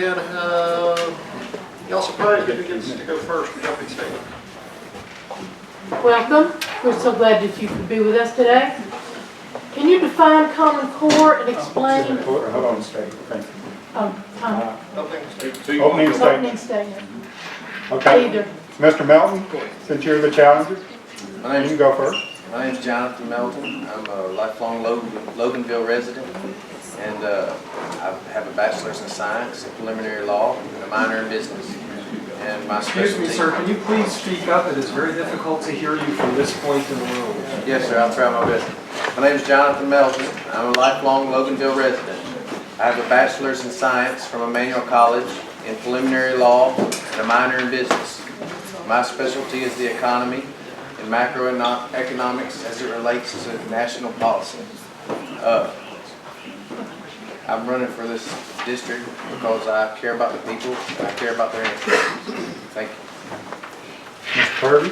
ahead. Y'all surprised who gets to go first for the opening statement? Welcome. We're so glad that you could be with us today. Can you define Common Core and explain? Hold on a second. Thank you. Opening statement. Opening statement. Okay. Either. Mr. Melton, since you're the challenger, you can go first. My name is Jonathan Melton. I'm a lifelong Loganville resident, and I have a bachelor's in science, preliminary law, and a minor in business. And my Excuse me, specialty. sir, can you please speak up? It is very difficult to hear you from this point in the room. Yes, sir, I'll try my best. My name is Jonathan Melton. I'm a lifelong Loganville resident. I have a bachelor's in science from Emmanuel College in preliminary law and a minor in business. My specialty is the economy and macroeconomics as it relates to national policy. I'm running for this district because I care about the people and I care about their interests. Thank you. Mr. Kirby.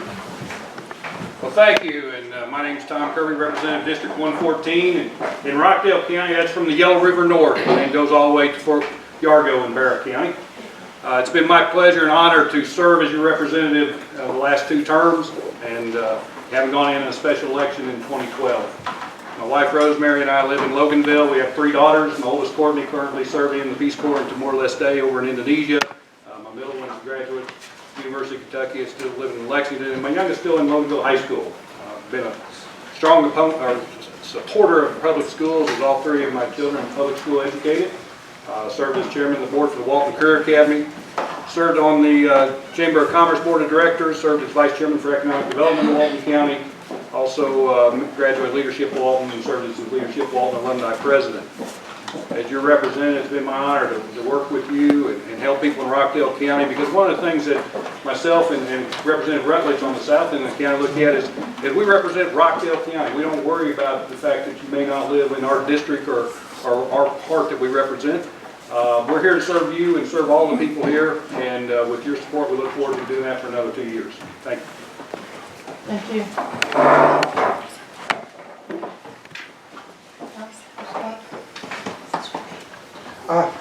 Well, thank you, and my name is Tom Kirby, representing District 114, and in Rockdale County, that's from the Yellow River north, and goes all the way to Fort Yargo in Barrett County. It's been my pleasure and honor to serve as your representative the last 2 terms, and having gone in a special election in 2012. My wife Rosemary and I live in Loganville. We have 3 daughters. My oldest Courtney currently serving in the Peace Corps in Timor-Leste over in Indonesia. My middle one is a graduate of the University of Kentucky, is still living in Lexington, and my youngest still in Loganville High School. Been a strong supporter of public schools, as all 3 of my children are public school educated. Served as chairman of the board for the Walton Career Academy. Served on the Chamber of Commerce Board of Directors. Served as vice chairman for economic development in Walton County. Also graduate leadership Walton and served as the leadership Walton alumni president. As your representative, it's been my honor to work with you and help people in Rockdale County, because one of the things that myself and Representative Rutledge on the south end of the county look at is we represent Rockdale County. We don't worry about the fact that you may not live in our district or our part that we represent. We're here to serve you and serve all the people here, and with your support, we look forward to doing that for another 2 years. Thank you. Thank you.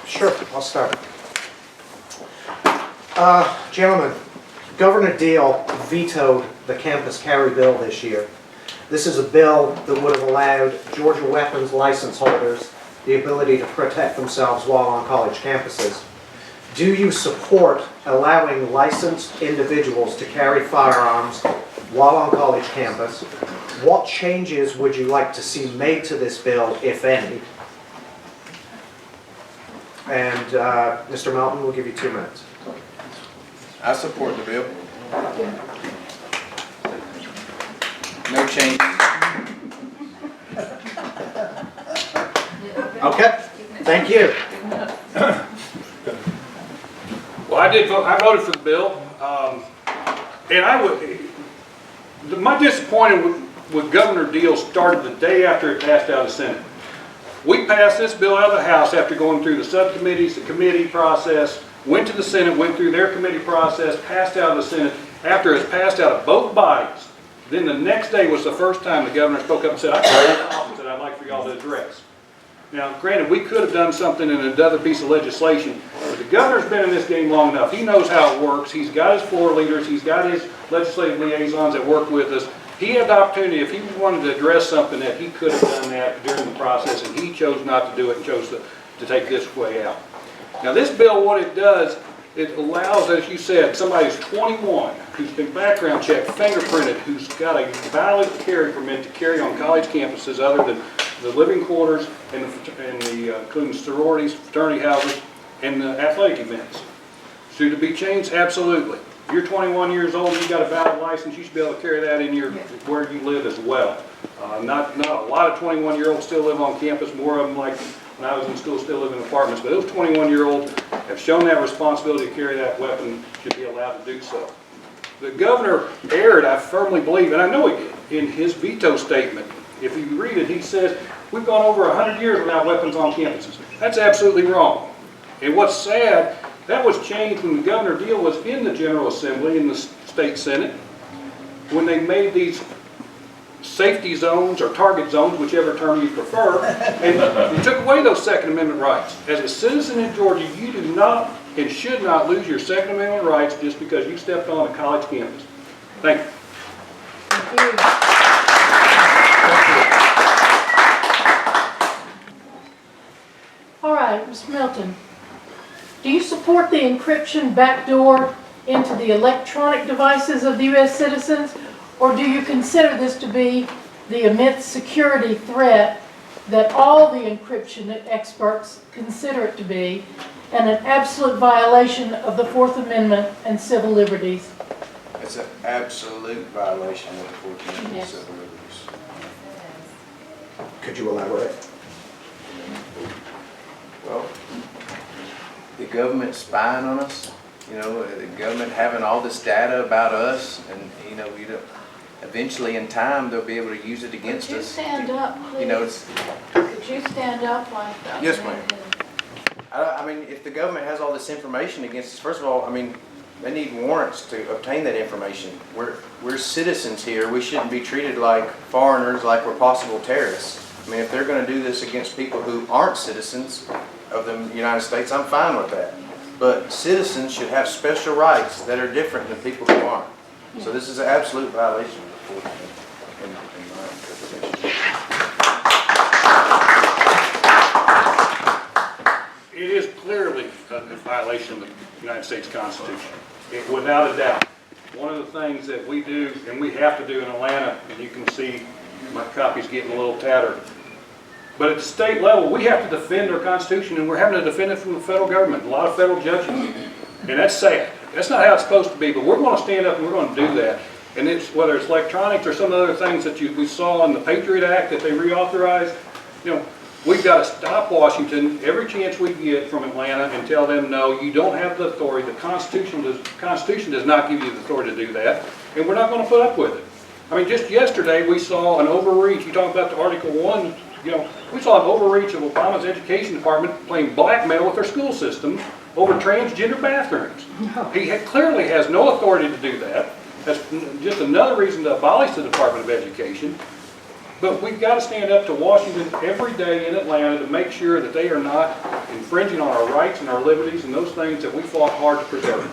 Sure, I'll start. Gentlemen, Governor Deal vetoed the campus carry bill this year. This is a bill that would have allowed Georgia weapons license holders the ability to protect themselves while on college campuses. Do you support allowing licensed individuals to carry firearms while on college campus? What changes would you like to see made to this bill, if any? And Mr. Melton, we'll give you 2 minutes. I support the bill. No change. Okay, thank you. Well, I voted for the bill, and my disappointment with Governor Deal started the day after it passed out of the Senate. We passed this bill out of the House after going through the subcommittees, the committee process, went to the Senate, went through their committee process, passed out of the Senate. After it was passed out of both bodies, then the next day was the first time the governor spoke up and said, I have something that I'd like for y'all to address. Now, granted, we could have done something in another piece of legislation, but the governor's been in this game long enough. He knows how it works. He's got his floor leaders. He's got his legislative liaisons that work with us. He had the opportunity, if he wanted to address something, that he could have done that during the process, and he chose not to do it and chose to take this way out. Now, this bill, what it does, it allows, as you said, somebody who's 21, who's been background checked, fingerprinted, who's got a valid carry permit to carry on college campuses other than the living quarters and including sororities, fraternity houses, and the athletic events. Should it be changed? Absolutely. If you're 21 years old, you've got a valid license, you should be able to carry that in where you live as well. Not a lot of 21-year-olds still live on campus. More of them, like when I was in school, still live in apartments. But those 21-year-olds have shown that responsibility to carry that weapon, should be allowed to do so. The governor erred, I firmly believe, and I know he did, in his veto statement. If you read it, he says, we've gone over 100 years without weapons on campuses. That's absolutely wrong. And what's sad, that was changed when the Governor Deal was in the General Assembly, in the State Senate, when they made these safety zones or target zones, whichever term you prefer, and you took away those Second Amendment rights. As a citizen in Georgia, you do not and should not lose your Second Amendment rights just because you stepped on a college campus. Thank you. Thank you. All right, Mr. Melton, do you support the encryption backdoor into the electronic devices of the U.S. citizens, or do you consider this to be the immense security threat that all the encryption experts consider it to be, and an absolute violation of the Fourth Amendment and civil liberties? It's an absolute violation of the Fourth Amendment Yes. civil liberties. Could you elaborate? Well, the government spying on us, you know, the government having all this data about us, and, you know, eventually in time, they'll be able to use it against Could you us. stand up, please? You know, it's, Could you stand up like that? Yes, ma'am. I mean, if the government has all this information against us, first of all, I mean, they need warrants to obtain that information. We're citizens here. We shouldn't be treated like foreigners, like we're possible terrorists. I mean, if they're going to do this against people who aren't citizens of the United States, I'm fine with that. But citizens should have special rights that are different than people who aren't. So this is an absolute violation of the Fourth Amendment, in my interpretation. It is clearly a violation of the United States Constitution, without a doubt. One of the things that we do, and we have to do in Atlanta, and you can see my copy's getting a little tattered, but at the state level, we have to defend our Constitution, and we're having to defend it from the federal government, a lot of federal judges. And that's sad. That's not how it's supposed to be, but we're going to stand up and we're going to do that. And it's, whether it's electronics or some other things that we saw in the Patriot Act that they reauthorized, you know, we've got to stop Washington every chance we get from Atlanta and tell them, no, you don't have the authority. The Constitution does not give you the authority to do that, and we're not going to put up with it. I mean, just yesterday we saw an overreach. You talk about the Article 1, you know, we saw an overreach of Obama's education department playing blackmail with their school system over transgender bathrooms. He clearly has no authority to do that. That's just another reason to abolish the Department of Education. But we've got to stand up to Washington every day in Atlanta to make sure that they are not infringing on our rights and our liberties and those things that we fought hard to preserve.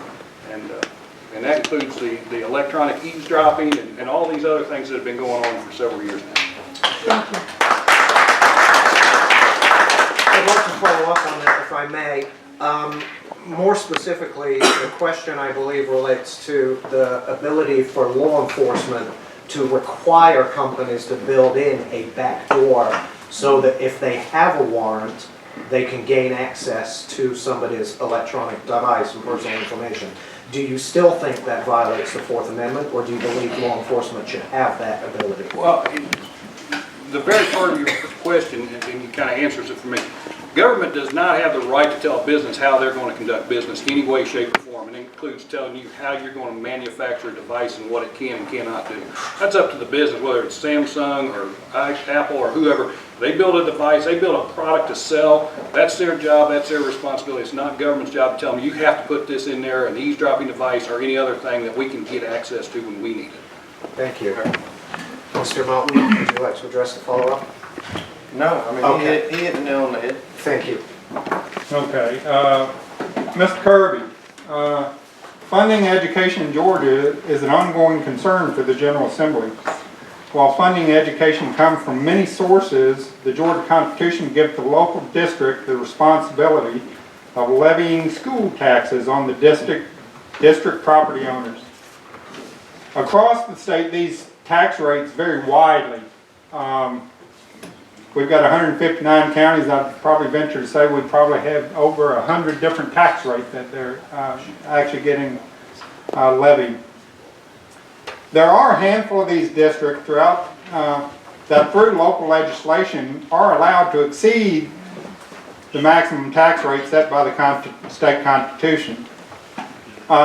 And that includes the electronic eavesdropping and all these other things that have been going on for several years now. Thank you. I'd like to follow up on that, if I may. More specifically, the question, I believe, relates to the ability for law enforcement to require companies to build in a backdoor so that if they have a warrant, they can gain access to somebody's electronic device and personal information. Do you still think that violates the Fourth Amendment, or do you believe law enforcement should have that ability? Well, the very part of your question, and you kind of answers it for me. Government does not have the right to tell a business how they're going to conduct business any way, shape, or form. It includes telling you how you're going to manufacture a device and what it can and cannot do. That's up to the business, whether it's Samsung or Apple or whoever. They build a device, they build a product to sell. That's their job, that's their responsibility. It's not government's job to tell them you have to put this in there, an eavesdropping device or any other thing that we can get access to when we need it. Thank you. Mr. Melton, would you like to address the follow-up? No, I mean, Okay. he hit the nail on the head. Thank you. Okay, Mr. Kirby, funding education in Georgia is an ongoing concern for the General Assembly. While funding education comes from many sources, the Georgia Constitution gives the local district the responsibility of levying school taxes on the district property owners. Across the state, these tax rates vary widely. We've got 159 counties. I'd probably venture to say we probably have over 100 different tax rates that they're actually getting levied. There are a handful of these districts throughout that through local legislation are allowed to exceed the maximum tax rate set by the state constitution.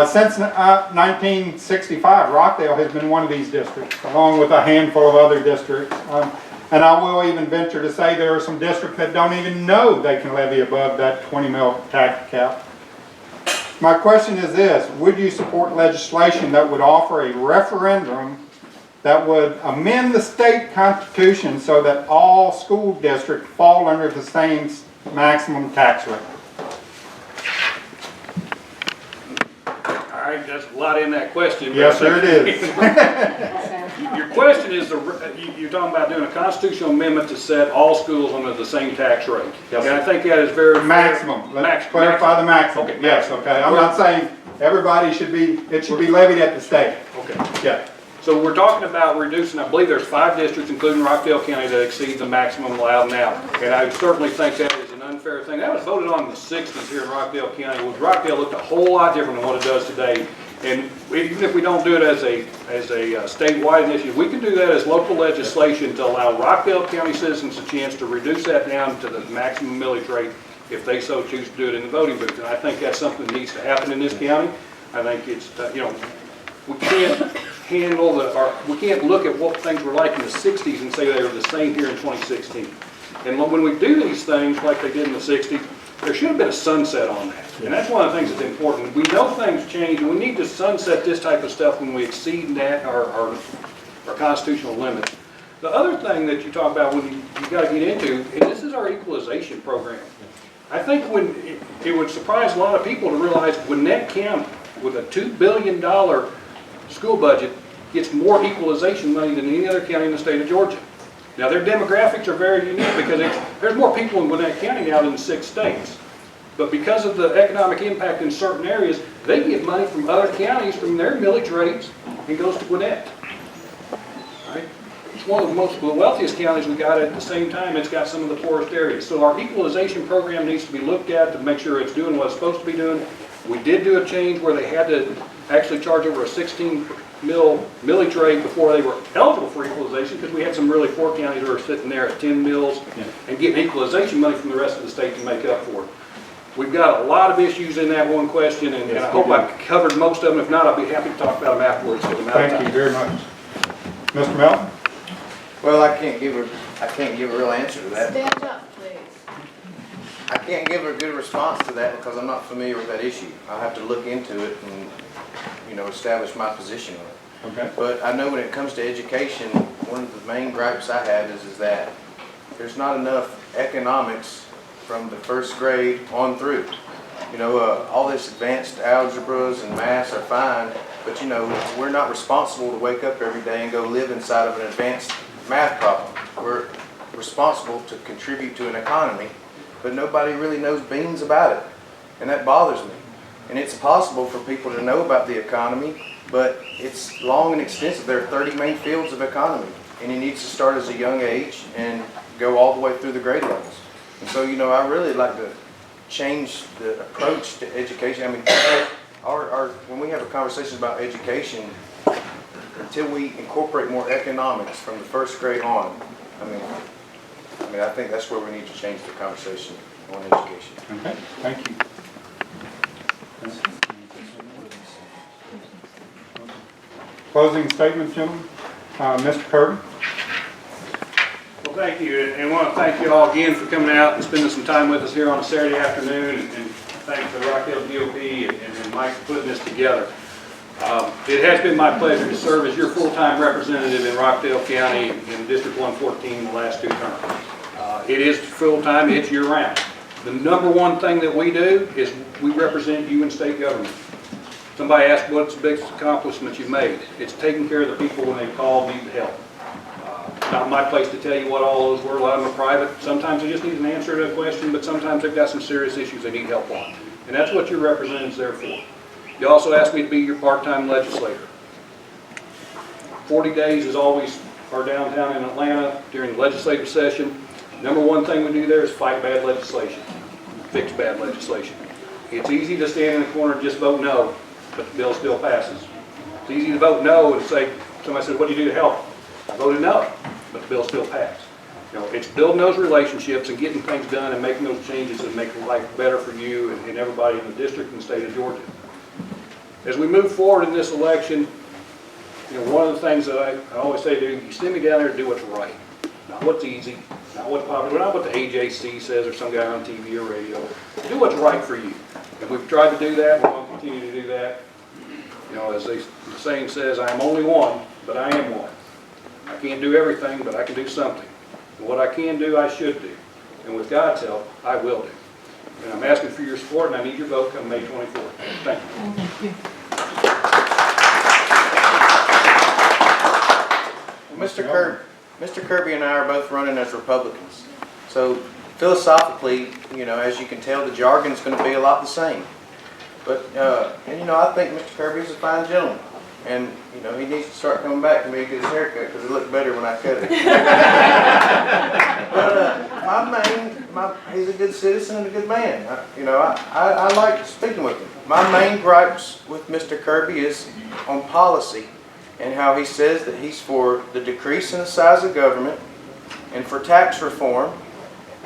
Since 1965, Rockdale has been one of these districts, along with a handful of other districts. And I will even venture to say there are some districts that don't even know they can levy above that 20 mil tax cap. My question is this: would you support legislation that would offer a referendum that would amend the state constitution so that all school districts fall under the same maximum tax rate? lot in that question. but- Yes, sir it is. Your question is, you're talking about doing a constitutional amendment to set all schools under the same tax rate. Yes, And I think that is very. Maximum, let's clarify the maximum. Okay, Yes, okay, I'm not saying everybody should be, it should be levied at the state. Okay. Yeah, So we're talking about reducing, I believe there's 5 districts, including Rockdale County, that exceed the maximum allowed now. And I certainly think that is an unfair thing. That was voted on in the 60s here in Rockdale County. Well, Rockdale looked a whole lot different than what it does today. And even if we don't do it as a statewide initiative, we can do that as local legislation to allow Rockdale County citizens a chance to reduce that down to the maximum millage rate if they so choose to do it in the voting booth. And I think that's something that needs to happen in this county. I think it's, we can't handle we can't look at what things were like in the 60s and say they were the same here in 2016. And when we do these things like they did in the 60s, there should have been a sunset on that. And that's one of the things that's important. We know things change, and we need to sunset this type of stuff when we exceed that, our constitutional limits. The other thing that you talk about when you got to get into, and this is our equalization program. I think it would surprise a lot of people to realize Gwinnett County, with a $2 billion school budget, gets more equalization money than any other county in the state of Georgia. Now, their demographics are very unique because there's more people in Gwinnett County now than the 6 states. But because of the economic impact in certain areas, they get money from other counties from their millage rates and goes to Gwinnett. Right? It's one of the wealthiest counties we got. At the same time, it's got some of the poorest areas. So our equalization program needs to be looked at to make sure it's doing what it's supposed to be doing. We did do a change where they had to actually charge over a 16 millage rate before they were eligible for equalization, because we had some really poor counties that were sitting there at 10 mills and getting equalization money from the rest of the state to make up for it. We've got a lot of issues in that one question, and I hope I covered most of them. If not, I'll be happy to talk about them afterwards. thank you very much. Mr. Melton? Well, I can't give a real answer to that. Stand up, please. I can't give a good response to that because I'm not familiar with that issue. I'll have to look into it and, establish my position on it. Okay. But I know when it comes to education, one of the main gripes I have is that there's not enough economics from the 1st grade on through. All this advanced algebras and maths are fine, but we're not responsible to wake up every day and go live inside of an advanced math problem. We're responsible to contribute to an economy, but nobody really knows beans about it, and that bothers me. And it's possible for people to know about the economy, but it's long and extensive. There are 30 main fields of economy, and it needs to start as a young age and go all the way through the grade levels. And so, I really like to change the approach to education. I mean, when we have a conversation about education, until we incorporate more economics from the 1st grade on, I think that's where we need to change the conversation on education. Okay, thank you. Closing statement, gentlemen. Mr. Kirby? Well, thank you, and I want to thank you all again for coming out and spending some time with us here on a Saturday afternoon, and thank the Rockdale DOP and Mike for putting this together. It has been my pleasure to serve as your full-time representative in Rockdale County in District 114 the last 2 terms. It is full-time, it's year-round. The number one thing that we do is we represent you in state government. Somebody asked what's the biggest accomplishment you've made. It's taking care of the people when they call, need help. Not my place to tell you what all those were. A lot of them are private. Sometimes they just need an answer to a question, but sometimes they've got some serious issues they need help on. And that's what your representative's there for. You also asked me to be your part-time legislator. 40 days is always our downtown in Atlanta during the legislative session. Number one thing we do there is fight bad legislation, fix bad legislation. It's easy to stand in the corner and just vote no, but the bill still passes. It's easy to vote no and say, somebody said, what do you do to help? I voted no, but the bill still passed. It's building those relationships and getting things done and making those changes that make life better for you and everybody in the district and the state of Georgia. As we move forward in this election, one of the things that I always say to you send me down there to do what's right. Not what's easy, not what's popular, not what the AJC says or some guy on TV or radio. Do what's right for you. And we've tried to do that, we're going to continue to do that. As the saying says, I am only one, but I am one. I can't do everything, but I can do something. And what I can do, I should do. And with God's help, I will do. And I'm asking for your support, and I need your vote come May 24th. Thank you. Thank you. Mr. Kirby and I are both running as Republicans. So philosophically, you know, as you can tell, the jargon is going to be a lot the same. But, and you know, I think Mr. Kirby is a fine gentleman. And, you know, he needs to start coming back to me and get his haircut because it looked better when I cut it. But he's a good citizen and a good man. I like speaking with him. My main gripes with Mr. Kirby is on policy and how he says that he's for the decrease in the size of government and for tax reform.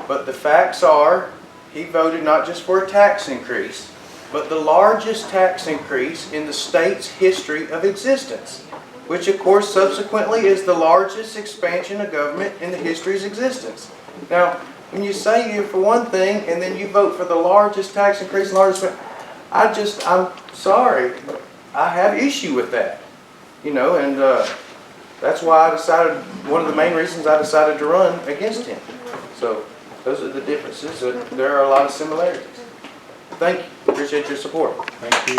But the facts are, he voted not just for a tax increase, but the largest tax increase in the state's history of existence, which of course subsequently is the largest expansion of government in the history's existence. Now, when you say you're for one thing and then you vote for the largest tax increase, I'm sorry, but I have issue with that. You know, and that's why I decided, one of the main reasons I decided to run against him. So, those are the differences. There are a lot of similarities. Thank you. Appreciate your support. Thank you.